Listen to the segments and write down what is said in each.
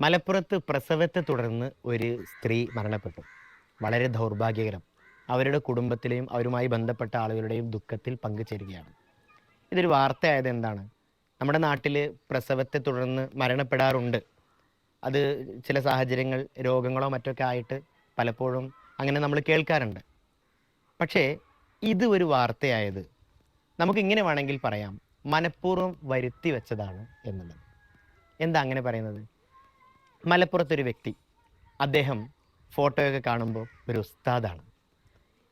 മലപ്പുറത്ത് പ്രസവത്തെ തുടർന്ന് ഒരു സ്ത്രീ മരണപ്പെട്ടു. വളരെ ദൗർഭാഗ്യകരം. അവരുടെ കുടുംബത്തിലെയും അവരുമായി ബന്ധപ്പെട്ട ആളുകളുടെയും ദുഃഖത്തിൽ പങ്കുചേരുകയാണ്. ഇതൊരു വാർത്തയായത് എന്താണ്? നമ്മുടെ നാട്ടിൽ പ്രസവത്തെ തുടർന്ന് മരണപ്പെടാറുണ്ട്. അത് ചില സാഹചര്യങ്ങൾ രോഗങ്ങളോ മറ്റൊക്കെ ആയിട്ട് പലപ്പോഴും അങ്ങനെ നമ്മൾ കേൾക്കാറുണ്ട്. പക്ഷേ ഇത് ഒരു വാർത്തയായത് നമുക്ക് ഇങ്ങനെ വേണമെങ്കിൽ പറയാം, മനഃപൂർവ്വം വരുത്തി വെച്ചതാണ് എന്നുള്ളത്. എന്താ അങ്ങനെ പറയുന്നത്? മലപ്പുറത്തൊരു വ്യക്തി, അദ്ദേഹം ഫോട്ടോയൊക്കെ കാണുമ്പോൾ ഒരു ഉസ്താദാണ്.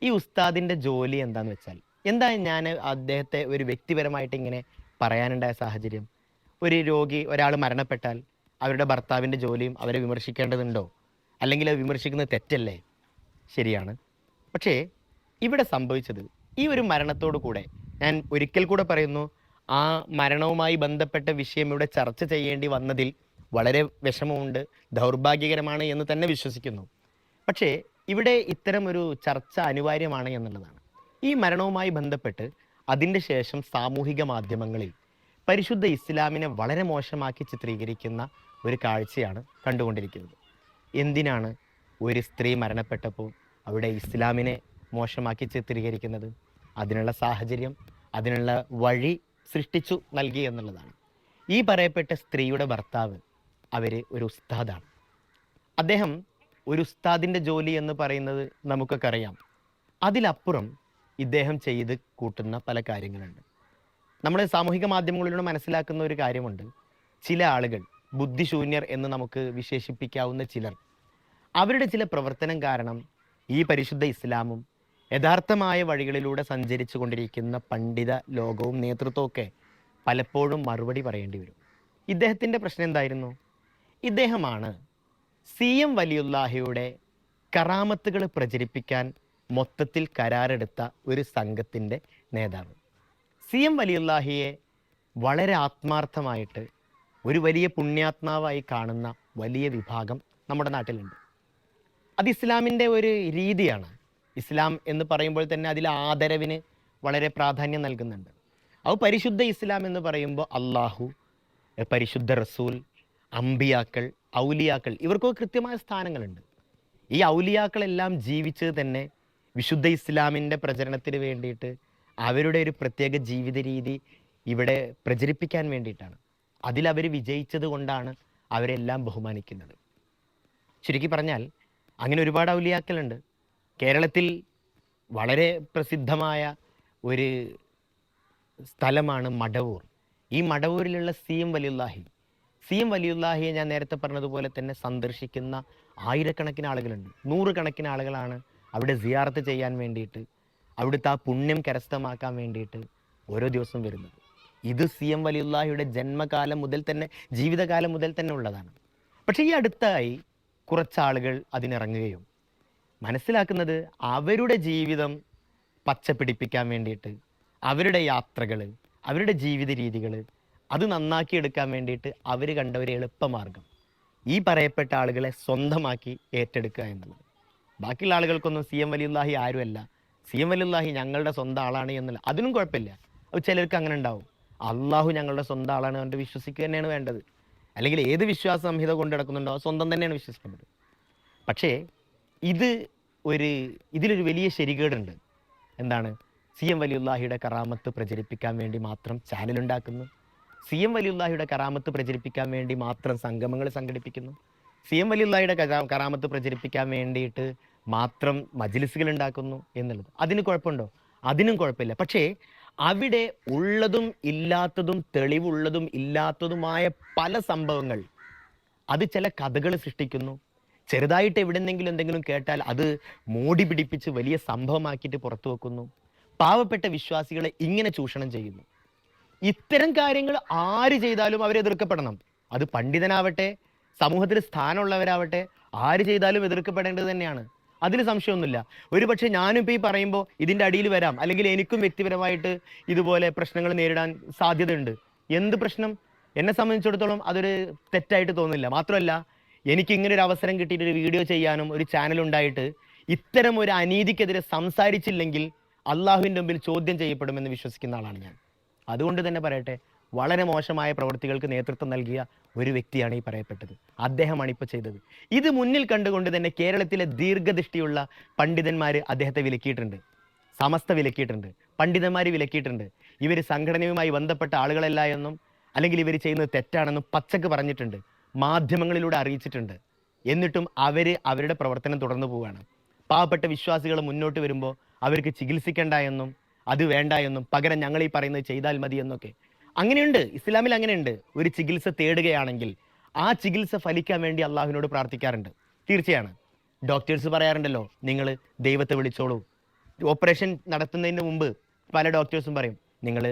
ഈ ഉസ്താദിൻ്റെ ജോലി എന്താന്ന് വെച്ചാൽ, എന്താ ഞാൻ അദ്ദേഹത്തെ ഒരു വ്യക്തിപരമായിട്ട് ഇങ്ങനെ പറയാനുണ്ടായ സാഹചര്യം, ഒരു രോഗി ഒരാൾ മരണപ്പെട്ടാൽ അവരുടെ ഭർത്താവിൻ്റെ ജോലിയും അവരെ വിമർശിക്കേണ്ടതുണ്ടോ? അല്ലെങ്കിൽ അത് വിമർശിക്കുന്നത് തെറ്റല്ലേ? ശരിയാണ്. പക്ഷേ ഇവിടെ സംഭവിച്ചത്, ഈ ഒരു മരണത്തോടു കൂടെ ഞാൻ ഒരിക്കൽ കൂടെ പറയുന്നു, ആ മരണവുമായി ബന്ധപ്പെട്ട വിഷയം ഇവിടെ ചർച്ച ചെയ്യേണ്ടി വന്നതിൽ വളരെ വിഷമമുണ്ട്, ദൗർഭാഗ്യകരമാണ് എന്ന് തന്നെ വിശ്വസിക്കുന്നു. പക്ഷേ ഇവിടെ ഇത്തരം ഒരു ചർച്ച അനിവാര്യമാണ് എന്നുള്ളതാണ്. ഈ മരണവുമായി ബന്ധപ്പെട്ട് അതിൻ്റെ ശേഷം സാമൂഹിക മാധ്യമങ്ങളിൽ പരിശുദ്ധ ഇസ്ലാമിനെ വളരെ മോശമാക്കി ചിത്രീകരിക്കുന്ന ഒരു കാഴ്ചയാണ് കണ്ടുകൊണ്ടിരിക്കുന്നത്. എന്തിനാണ് ഒരു സ്ത്രീ മരണപ്പെട്ടപ്പോൾ അവിടെ ഇസ്ലാമിനെ മോശമാക്കി ചിത്രീകരിക്കുന്നത്? അതിനുള്ള സാഹചര്യം, അതിനുള്ള വഴി സൃഷ്ടിച്ചു നൽകി എന്നുള്ളതാണ്. ഈ പറയപ്പെട്ട സ്ത്രീയുടെ ഭർത്താവ് ഒരു ഉസ്താദാണ്. അദ്ദേഹം ഒരു ഉസ്താദിൻ്റെ ജോലി എന്ന് പറയുന്നത് നമുക്കൊക്കെ അറിയാം. അതിലപ്പുറം ഇദ്ദേഹം ചെയ്ത് കൂട്ടുന്ന പല കാര്യങ്ങളുണ്ട്. നമ്മൾ സാമൂഹിക മാധ്യമങ്ങളിലൂടെ മനസ്സിലാക്കുന്ന ഒരു കാര്യമുണ്ട്. ചില ആളുകൾ, ബുദ്ധിശൂന്യർ എന്ന് നമുക്ക് വിശേഷിപ്പിക്കാവുന്ന ചിലർ, അവരുടെ ചില പ്രവർത്തനം കാരണം ഈ പരിശുദ്ധ ഇസ്ലാമും യഥാർത്ഥമായ വഴികളിലൂടെ സഞ്ചരിച്ചു കൊണ്ടിരിക്കുന്ന പണ്ഡിത ലോകവും നേതൃത്വമൊക്കെ പലപ്പോഴും മറുപടി പറയേണ്ടി വരും. ഇദ്ദേഹത്തിൻ്റെ പ്രശ്നം എന്തായിരുന്നു? ഇദ്ദേഹമാണ് CM വലിയുല്ലാഹിയുടെ കറാമത്തുകൾ പ്രചരിപ്പിക്കാൻ മൊത്തത്തിൽ കരാറെടുത്ത ഒരു സംഘത്തിൻ്റെ നേതാവ്. CM വലിയുല്ലാഹിയെ വളരെ ആത്മാർത്ഥമായിട്ട് ഒരു വലിയ പുണ്യാത്മാവായി കാണുന്ന വലിയ വിഭാഗം നമ്മുടെ നാട്ടിലുണ്ട്. അത് ഇസ്ലാമിൻ്റെ ഒരു രീതിയാണ്. ഇസ്ലാം എന്ന് പറയുമ്പോൾ തന്നെ അതിൽ ആദരവിന് വളരെ പ്രാധാന്യം നൽകുന്നുണ്ട്. അത് പരിശുദ്ധ ഇസ്ലാം എന്ന് പറയുമ്പോൾ അള്ളാഹു, പരിശുദ്ധ റസൂൽ, അമ്പിയാക്കൾ, ഔലിയാക്കൾ, ഇവർക്കൊക്കെ കൃത്യമായ സ്ഥാനങ്ങളുണ്ട്. ഈ ഔലിയാക്കളെല്ലാം ജീവിച്ചത് തന്നെ വിശുദ്ധ ഇസ്ലാമിൻ്റെ പ്രചരണത്തിന് വേണ്ടിയിട്ട്, അവരുടെ ഒരു പ്രത്യേക ജീവിത രീതി ഇവിടെ പ്രചരിപ്പിക്കാൻ വേണ്ടിയിട്ടാണ്. അതിലവർ വിജയിച്ചത് കൊണ്ടാണ് അവരെല്ലാം ബഹുമാനിക്കുന്നത്. ചുരുക്കി പറഞ്ഞാൽ അങ്ങനെ ഒരുപാട് ഔലിയാക്കളുണ്ട്. കേരളത്തിൽ വളരെ പ്രസിദ്ധമായ ഒരു സ്ഥലമാണ് മടവൂർ. ഈ മടവൂരിലുള്ള CM വലിയുല്ലാഹിയെ ഞാൻ നേരത്തെ പറഞ്ഞതുപോലെ തന്നെ സന്ദർശിക്കുന്ന ആയിരക്കണക്കിന് ആളുകളുണ്ട്. നൂറുകണക്കിന് ആളുകളാണ് അവിടെ സിയാറത്ത് ചെയ്യാൻ വേണ്ടിയിട്ട്, അവിടുത്തെ ആ പുണ്യം കരസ്ഥമാക്കാൻ വേണ്ടിയിട്ട് ഓരോ ദിവസം വരുന്നത്. ഇത് CM വലിയുല്ലാഹിയുടെ ജന്മകാലം മുതൽ തന്നെ, ജീവിതകാലം മുതൽ തന്നെ ഉള്ളതാണ്. പക്ഷേ ഈ അടുത്തായി കുറച്ചാളുകൾ അതിനിറങ്ങുകയും മനസ്സിലാക്കുന്നത് അവരുടെ ജീവിതം പച്ചപ്പിടിപ്പിക്കാൻ വേണ്ടിയിട്ട്, അവരുടെ യാത്രകൾ, അവരുടെ ജീവിത രീതികൾ അത് നന്നാക്കിയെടുക്കാൻ വേണ്ടിയിട്ട് അവർ കണ്ട ഒരു എളുപ്പമാർഗം ഈ പറയപ്പെട്ട ആളുകളെ സ്വന്തമാക്കി ഏറ്റെടുക്കുക എന്നുള്ളത്. ബാക്കിയുള്ള ആളുകൾക്കൊന്നും CM വലിയുല്ലാഹി ആരുമല്ല, CM വലിയുല്ലാഹി ഞങ്ങളുടെ സ്വന്തം ആളാണ് എന്നുള്ള, അതിനും കുഴപ്പമില്ല. അത് ചിലർക്ക് അങ്ങനെ ഉണ്ടാവും. അള്ളാഹു ഞങ്ങളുടെ സ്വന്തം ആളാണ് കൊണ്ട് വിശ്വസിക്കുക തന്നെയാണ് വേണ്ടത്. അല്ലെങ്കിൽ ഏത് വിശ്വാസ സംഹിത കൊണ്ട് നടക്കുന്നുണ്ടോ സ്വന്തം തന്നെയാണ് വിശ്വസിക്കേണ്ടത്. പക്ഷേ ഇതിലൊരു വലിയ ശരികേടുണ്ട്. എന്താണ്? CM വലിയുല്ലാഹിയുടെ കറാമത്ത് പ്രചരിപ്പിക്കാൻ വേണ്ടി മാത്രം ചാനലുണ്ടാക്കുന്നു, CM വലിയുല്ലാഹിയുടെ കറാമത്ത് പ്രചരിപ്പിക്കാൻ വേണ്ടി മാത്രം സംഗമങ്ങൾ സംഘടിപ്പിക്കുന്നു, CM വലിയുല്ലാഹിയുടെ കറാമത്ത് പ്രചരിപ്പിക്കാൻ വേണ്ടിയിട്ട് മാത്രം മജ്ലിസുകൾ ഉണ്ടാക്കുന്നു എന്നുള്ളത്. അതിന് കുഴപ്പമുണ്ടോ? അതിനും കുഴപ്പമില്ല. പക്ഷേ അവിടെ ഉള്ളതും ഇല്ലാത്തതും, തെളിവുള്ളതും ഇല്ലാത്തതുമായ പല സംഭവങ്ങൾ, അത് ചില കഥകൾ സൃഷ്ടിക്കുന്നു. ചെറുതായിട്ട് എവിടെന്നെങ്കിലും എന്തെങ്കിലും കേട്ടാൽ അത് മോടി പിടിപ്പിച്ച് വലിയ സംഭവമാക്കിയിട്ട് പുറത്തു വെക്കുന്നു. പാവപ്പെട്ട വിശ്വാസികളെ ഇങ്ങനെ ചൂഷണം ചെയ്യുന്നു. ഇത്തരം കാര്യങ്ങൾ ആര് ചെയ്താലും അവർ എതിർക്കപ്പെടണം. അത് പണ്ഡിതനാവട്ടെ, സമൂഹത്തിൽ സ്ഥാനമുള്ളവരാവട്ടെ, ആര് ചെയ്താലും എതിർക്കപ്പെടേണ്ടത് തന്നെയാണ്. അതിന് സംശയമൊന്നുമില്ല. ഒരുപക്ഷെ ഞാനും ഇപ്പോൾ ഈ പറയുമ്പോൾ ഇതിൻ്റെ അടിയിൽ വരാം, അല്ലെങ്കിൽ എനിക്കും വ്യക്തിപരമായിട്ട് ഇതുപോലെ പ്രശ്നങ്ങൾ നേരിടാൻ സാധ്യതയുണ്ട്. എന്ത് പ്രശ്നം? എന്നെ സംബന്ധിച്ചിടത്തോളം അതൊരു തെറ്റായിട്ട് തോന്നുന്നില്ല. മാത്രമല്ല, എനിക്ക് ഇങ്ങനെ ഒരു അവസരം കിട്ടിയിട്ട് ഒരു വീഡിയോ ചെയ്യാനും ഒരു ചാനൽ ഉണ്ടായിട്ട് ഇത്തരം ഒരു അനീതിക്കെതിരെ സംസാരിച്ചില്ലെങ്കിൽ അള്ളാഹുവിൻ്റെ മുമ്പിൽ ചോദ്യം ചെയ്യപ്പെടുമെന്ന് വിശ്വസിക്കുന്ന ആളാണ് ഞാൻ. അതുകൊണ്ട് തന്നെ പറയട്ടെ, വളരെ മോശമായ പ്രവൃത്തികൾക്ക് നേതൃത്വം നൽകിയ ഒരു വ്യക്തിയാണ് ഈ പറയപ്പെട്ടത്. അദ്ദേഹമാണ് ഇപ്പോൾ ചെയ്തത്. ഇത് മുന്നിൽ കണ്ടുകൊണ്ട് തന്നെ കേരളത്തിലെ ദീർഘദൃഷ്ടിയുള്ള പണ്ഡിതന്മാർ അദ്ദേഹത്തെ വിലക്കിയിട്ടുണ്ട്. സമസ്ത വിലക്കിയിട്ടുണ്ട്, പണ്ഡിതന്മാർ വിലക്കിയിട്ടുണ്ട്. ഇവർ സംഘടനയുമായി ബന്ധപ്പെട്ട ആളുകളല്ല എന്നും അല്ലെങ്കിൽ ഇവർ ചെയ്യുന്നത് തെറ്റാണെന്നും പച്ചക്ക് പറഞ്ഞിട്ടുണ്ട്, മാധ്യമങ്ങളിലൂടെ അറിയിച്ചിട്ടുണ്ട്. എന്നിട്ടും അവരുടെ പ്രവർത്തനം തുടർന്നു പോവുകയാണ്. പാവപ്പെട്ട വിശ്വാസികൾ മുന്നോട്ട് വരുമ്പോൾ അവർക്ക് ചികിത്സിക്കേണ്ട എന്നും അത് വേണ്ട എന്നും പകരം ഞങ്ങൾ ഈ പറയുന്നത് ചെയ്താൽ മതി എന്നൊക്കെ. അങ്ങനെയുണ്ട്, ഇസ്ലാമിൽ അങ്ങനെയുണ്ട്. ഒരു ചികിത്സ തേടുകയാണെങ്കിൽ ആ ചികിത്സ ഫലിക്കാൻ വേണ്ടി അള്ളാഹുവിനോട് പ്രാർത്ഥിക്കാറുണ്ട്. തീർച്ചയാണ്, ഡോക്ടേഴ്സ് പറയാറുണ്ടല്ലോ, നിങ്ങൾ ദൈവത്തെ വിളിച്ചോളൂ. ഓപ്പറേഷൻ നടത്തുന്നതിന് മുമ്പ് പല ഡോക്ടേഴ്സും പറയും, നിങ്ങൾ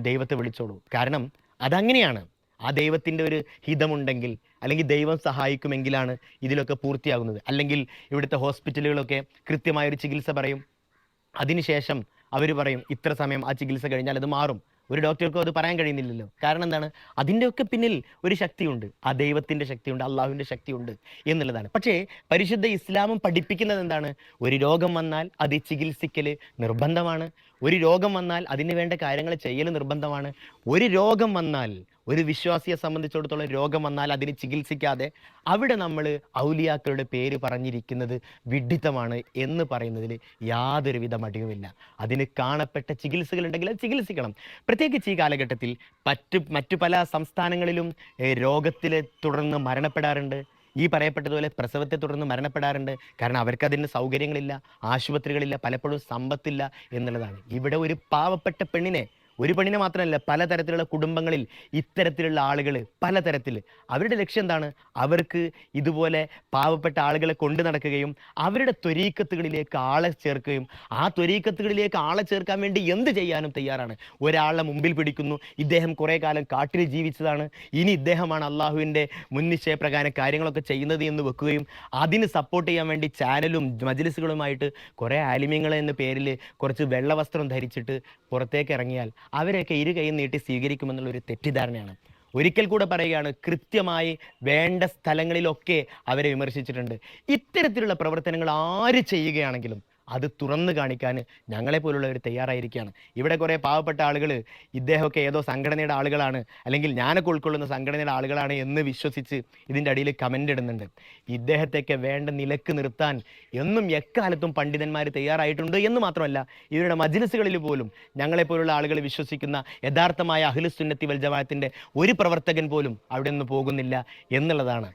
ദൈവത്തെ വിളിച്ചോളൂ. കാരണം അതങ്ങനെയാണ്. ആ ദൈവത്തിൻ്റെ ഒരു ഹിതമുണ്ടെങ്കിൽ അല്ലെങ്കിൽ ദൈവം സഹായിക്കുമെങ്കിലാണ് ഇതിലൊക്കെ പൂർത്തിയാകുന്നത്. അല്ലെങ്കിൽ ഇവിടുത്തെ ഹോസ്പിറ്റലുകളൊക്കെ കൃത്യമായൊരു ചികിത്സ പറയും, അതിനുശേഷം അവർ പറയും ഇത്ര സമയം ആ ചികിത്സ കഴിഞ്ഞാൽ അത് മാറും. ഒരു ഡോക്ടർക്കും അത് പറയാൻ കഴിയുന്നില്ലല്ലോ. കാരണം എന്താണ്? അതിൻ്റെയൊക്കെ പിന്നിൽ ഒരു ശക്തിയുണ്ട്, ആ ദൈവത്തിൻ്റെ ശക്തിയുണ്ട്, അള്ളാഹുവിൻ്റെ ശക്തിയുണ്ട് എന്നുള്ളതാണ്. പക്ഷേ പരിശുദ്ധ ഇസ്ലാമും പഠിപ്പിക്കുന്നത് എന്താണ്? ഒരു രോഗം വന്നാൽ അത് ചികിത്സിക്കൽ നിർബന്ധമാണ്. ഒരു രോഗം വന്നാൽ അതിന് വേണ്ട കാര്യങ്ങൾ ചെയ്യൽ നിർബന്ധമാണ്. ഒരു രോഗം വന്നാൽ, ഒരു വിശ്വാസിയെ സംബന്ധിച്ചിടത്തോളം രോഗം വന്നാൽ അതിന് ചികിത്സിക്കാതെ അവിടെ നമ്മൾ ഔലിയാക്കളുടെ പേര് പറഞ്ഞിരിക്കുന്നത് വിഡ്ഢിത്തമാണ് എന്ന് പറയുന്നതിൽ യാതൊരുവിധ മടിയുമില്ല. അതിന് കാണപ്പെട്ട ചികിത്സകളുണ്ടെങ്കിൽ അത് ചികിത്സിക്കണം. പ്രത്യേകിച്ച് ഈ കാലഘട്ടത്തിൽ മറ്റു പല സംസ്ഥാനങ്ങളിലും രോഗത്തിലെ തുടർന്ന് മരണപ്പെടാറുണ്ട്. ഈ പറയപ്പെട്ടതുപോലെ പ്രസവത്തെ തുടർന്ന് മരണപ്പെടാറുണ്ട്. കാരണം അവർക്ക് അതിന് സൗകര്യങ്ങളില്ല, ആശുപത്രികളില്ല, പലപ്പോഴും സമ്പത്തില്ല എന്നുള്ളതാണ്. ഇവിടെ ഒരു പാവപ്പെട്ട പെണ്ണിനെ, ഒരു പെണ്ണിനെ മാത്രമല്ല, പലതരത്തിലുള്ള കുടുംബങ്ങളിൽ ഇത്തരത്തിലുള്ള ആളുകൾ പലതരത്തിൽ അവരുടെ ലക്ഷ്യം എന്താണ്? അവർക്ക് ഇതുപോലെ പാവപ്പെട്ട ആളുകളെ കൊണ്ടു നടക്കുകയും അവരുടെ ത്വരീക്കത്തുകളിലേക്ക് ആളെ ചേർക്കുകയും ആ ത്വരീക്കത്തുകളിലേക്ക് ആളെ ചേർക്കാൻ വേണ്ടി എന്ത് ചെയ്യാനും തയ്യാറാണ്. ഒരാളെ മുമ്പിൽ പിടിക്കുന്നു, ഇദ്ദേഹം കുറേ കാലം കാട്ടിൽ ജീവിച്ചതാണ്, ഇനി ഇദ്ദേഹമാണ് അള്ളാഹുവിൻ്റെ മുൻനിശ്ചയപ്രകാരം കാര്യങ്ങളൊക്കെ ചെയ്യുന്നത് എന്ന് വെക്കുകയും അതിന് സപ്പോർട്ട് ചെയ്യാൻ വേണ്ടി ചാനലും മജ്ലിസുകളുമായിട്ട് കുറേ ആലിമ്യങ്ങൾ എന്ന പേരിൽ കുറച്ച് വെള്ളവസ്ത്രം ധരിച്ചിട്ട് പുറത്തേക്ക് ഇറങ്ങിയാൽ അവരെയൊക്കെ ഇരു കൈ നീട്ടി സ്വീകരിക്കുമെന്നുള്ളൊരു തെറ്റിദ്ധാരണയാണ്. ഒരിക്കൽ കൂടെ പറയുകയാണ്, കൃത്യമായി വേണ്ട സ്ഥലങ്ങളിലൊക്കെ അവരെ വിമർശിച്ചിട്ടുണ്ട്. ഇത്തരത്തിലുള്ള പ്രവർത്തനങ്ങൾ ആര് ചെയ്യുകയാണെങ്കിലും അത് തുറന്നു കാണിക്കാൻ ഞങ്ങളെപ്പോലുള്ളവർ തയ്യാറായിരിക്കുകയാണ്. ഇവിടെ കുറേ പാവപ്പെട്ട ആളുകൾ ഇദ്ദേഹമൊക്കെ ഏതോ സംഘടനയുടെ ആളുകളാണ്, അല്ലെങ്കിൽ ഞാനൊക്കെ ഉൾക്കൊള്ളുന്ന സംഘടനയുടെ ആളുകളാണ് എന്ന് വിശ്വസിച്ച് ഇതിൻ്റെ അടിയിൽ കമൻ്റ് ഇടുന്നുണ്ട്. ഇദ്ദേഹത്തെയൊക്കെ വേണ്ട നിലക്ക് നിർത്താൻ എന്നും എക്കാലത്തും പണ്ഡിതന്മാർ തയ്യാറായിട്ടുണ്ട് എന്ന് മാത്രമല്ല, ഇവരുടെ മജ്ലിസുകളിൽ പോലും ഞങ്ങളെപ്പോലുള്ള ആളുകൾ വിശ്വസിക്കുന്ന യഥാർത്ഥമായ അഹ്ലുസുന്നത്തി വൽ ജമാഅത്തിൻ്റെ ഒരു പ്രവർത്തകൻ പോലും അവിടെ നിന്ന് പോകുന്നില്ല എന്നുള്ളതാണ്